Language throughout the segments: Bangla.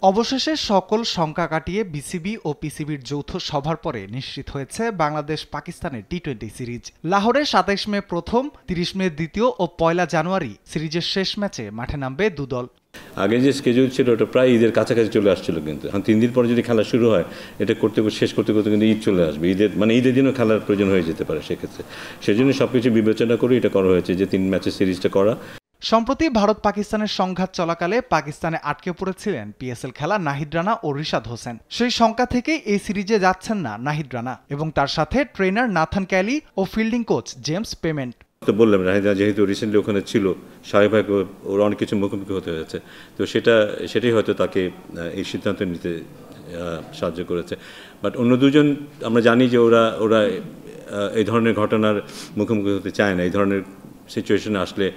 অবশেষে সকল শঙ্কা কাটিয়ে বিসিবি ও পিসিবির যৌথ সভার পরে নিশ্চিত হয়েছে বাংলাদেশ পাকিস্তানের টি-20 সিরিজ। লাহোরে ২৭ মে প্রথম, ৩০ মে দ্বিতীয় ও ১ জানুয়ারি সিরিজের শেষ ম্যাচে মাঠে নামবে দুদল। আগে যে স্কেডিউল ছিল ওটা প্রায় ঈদের কাছাকাছি চলে আসছিল, কিন্তু ৩ দিন পরে যদি খেলা শুরু হয় এটা শেষ করতে কিন্তু ঈদ চলে আসবে। ঈদের দিনও খেলার প্রয়োজন হয়ে যেতে পারে সেক্ষেত্রে। সেজন্য সবকিছু বিবেচনা করে এটা করা হয়েছে যে ৩ ম্যাচের সিরিজটা করা। সম্প্রতি ভারত পাকিস্তানের সংঘাত চলাকালে পাকিস্তানে আটকে পড়েছিলেন পিএসএল খেলা নাহিদ রানা ও রিশাদ হোসেন। সেই শঙ্কা থেকেই এই সিরিজে যাচ্ছেন না নাহিদ রানা এবং তার সাথে ট্রেনার নাথান ক্যালি ও ফিল্ডিং কোচ জেমস পেমেন্ট। তো বললাম নাহিদ যেহেতু রিসেন্টলি ওখানে ছিল, স্বাভাবিক ওর অনেক কিছু মুখোমুখি হতে হয়েছে, তো সেটাই হয়তো তাকে এই সিদ্ধান্ত নিতে সাহায্য করেছে। বাট অন্য দুজন আমরা জানি যে ওরা এই ধরনের ঘটনার মুখোমুখি হতে চায় না, এই ধরনের সিচুয়েশনে আসলে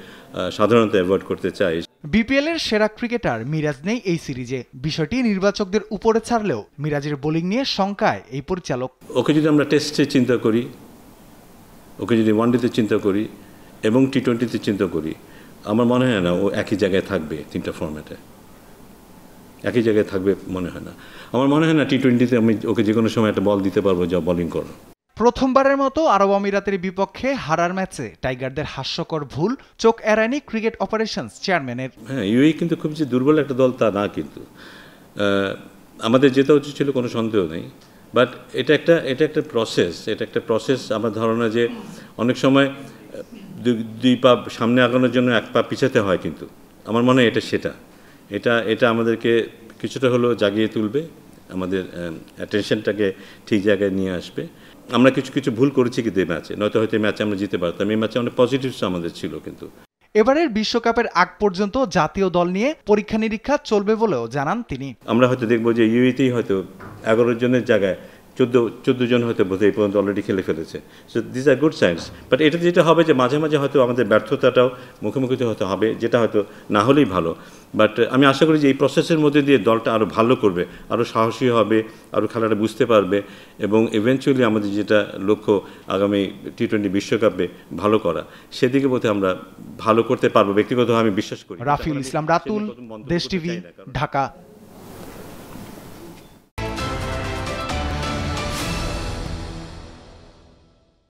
সাধারণত অ্যাভয়েড করতে চাই। বিপিএল এর সেরা ক্রিকেটার মিরাজ নেই এই সিরিজে। বিষয়টি নির্বাচকদের উপরে ছাড়লেও মিরাজের বোলিং নিয়ে শঙ্কায় এই পরিচালক। ওকে যদি আমরা টেস্টে চিন্তা করি, ওকে যদি ওয়ানডেতে চিন্তা করি এবং টি-20তে চিন্তা করি, আমার মনে হয় না ও একই জায়গায় থাকবে। 3টা ফরম্যাটে একই জায়গায় থাকবে মনে হয় না। আমার মনে হয় না টি-20তে আমি ওকে যে কোনো সময় একটা বল দিতে পারবো যা বোলিং করো। প্রথমবারের মতো আরব আমিরাতের বিপক্ষে হারার ম্যাচে টাইগারদের হাস্যকর ভুল চোখ এড়ায়নি ক্রিকেট অপারেশনস চেয়ারম্যানের। হ্যাঁ, ইউএই কিন্তু খুব যে দুর্বল একটা দল তা না, কিন্তু আমাদের যেতে উচিত ছিল, কোনো সন্দেহ নেই। বাট এটা একটা প্রসেস। আমার ধারণা যে অনেক সময় 2 পা সামনে আগানোর জন্য 1 পা পিছাতে হয়, কিন্তু আমার মনে হয় এটা আমাদেরকে কিছুটা হলেও জাগিয়ে তুলবে, আমাদের অ্যাটেনশনটাকে ঠিক জায়গায় নিয়ে আসবে। আমরা কিছু ভুল করেছি কিন্তু এই ম্যাচে, নয়তো হয়তো এই ম্যাচে আমরা জিতে পারতাম। এই ম্যাচে অনেক পজিটিভস আমাদের ছিল। কিন্তু এবারের বিশ্বকাপের আগ পর্যন্ত জাতীয় দল নিয়ে পরীক্ষা নিরীক্ষা চলবে বলেও জানান তিনি। আমরা হয়তো দেখবো যে ইউএতেই হয়তো 11 জনের জায়গায় 14 জন হয়তো বোধহয় এই পর্যন্ত অলরেডি খেলে ফেলেছে। So this are good signs. But এটা যেটা হবে যে মাঝে মাঝে হয়তো আমাদের ব্যর্থতাটাও মুখোমুখি হতে হবে, যেটা হয়তো না হলেই ভালো। বাট আমি আশা করি যে এই প্রসেসের মধ্যে দিয়ে দলটা আরও ভালো করবে, আরও সাহসী হবে, আরও খেলাটা বুঝতে পারবে এবং ইভেনচুয়ালি আমাদের যেটা লক্ষ্য আগামী টি-20 বিশ্বকাপে ভালো করা, সেদিকে বোধহয় আমরা ভালো করতে পারবো ব্যক্তিগতভাবে আমি বিশ্বাস করি। রাফিউল ইসলাম রাতুল, দেশ টিভি, ঢাকা।